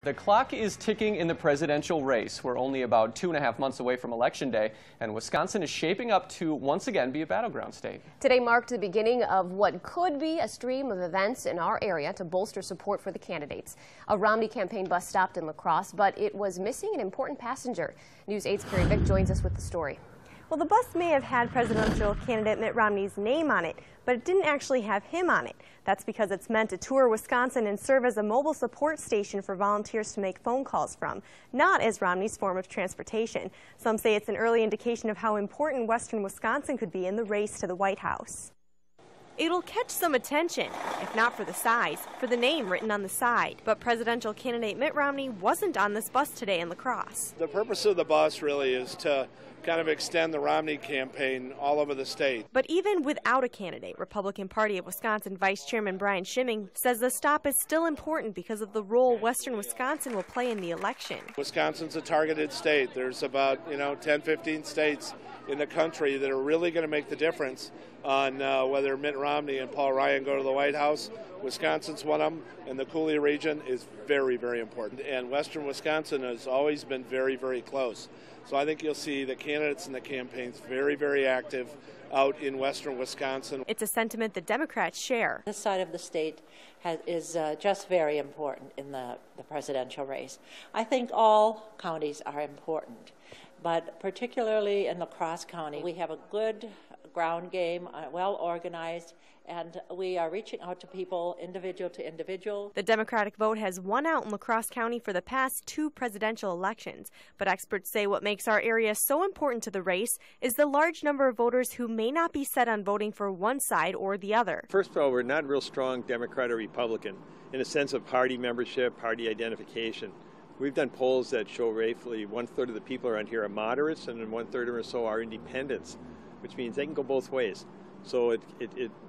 The clock is ticking in the presidential race. We're only about 2.5 months away from Election Day, and Wisconsin is shaping up to once again be a battleground state. Today marked the beginning of what could be a stream of events in our area to bolster support for the candidates. A Romney campaign bus stopped in La Crosse, but it was missing an important passenger. News 8's Carrie Vick joins us with the story. Well, the bus may have had presidential candidate Mitt Romney's name on it, but it didn't actually have him on it. That's because it's meant to tour Wisconsin and serve as a mobile support station for volunteers to make phone calls from, not as Romney's form of transportation. Some say it's an early indication of how important western Wisconsin could be in the race to the White House. It'll catch some attention, if not for the size, for the name written on the side. But presidential candidate Mitt Romney wasn't on this bus today in La Crosse. The purpose of the bus really is to kind of extend the Romney campaign all over the state. But even without a candidate, Republican Party of Wisconsin Vice Chairman Brian Schimming says the stop is still important because of the role western Wisconsin will play in the election. Wisconsin's a targeted state. There's about 10, 15 states in the country that are really going to make the difference on whether Mitt Romney and Paul Ryan go to the White House. Wisconsin's one of them, and the Coulee region is very, very important. And western Wisconsin has always been very, very close. So I think you'll see the candidates and the campaigns very, very active out in western Wisconsin. It's a sentiment the Democrats share. This side of the state is just very important in the presidential race. I think all counties are important, but particularly in La Crosse County, we have a good ground game, well organized, and we are reaching out to people individual to individual. The Democratic vote has won out in La Crosse County for the past 2 presidential elections, but experts say what makes our area so important to the race is the large number of voters who may not be set on voting for one side or the other. First of all, we're not real strong Democrat or Republican in a sense of party membership, party identification. We've done polls that show roughly 1/3 of the people around here are moderates and then 1/3 or so are independents, which means they can go both ways. So it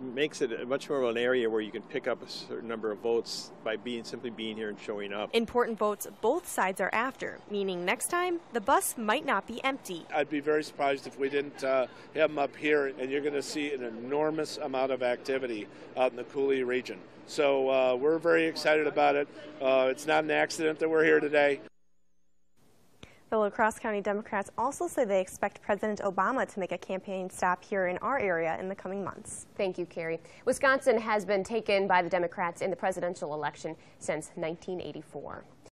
makes it a much more of an area where you can pick up a certain number of votes by simply being here and showing up. Important votes both sides are after, meaning next time the bus might not be empty. I'd be very surprised if we didn't have them up here, and you're going to see an enormous amount of activity out in the Coulee region. So we're very excited about it. It's not an accident that we're here today. The La Crosse County Democrats also say they expect President Obama to make a campaign stop here in our area in the coming months. Thank you, Carrie. Wisconsin has been taken by the Democrats in the presidential election since 1984.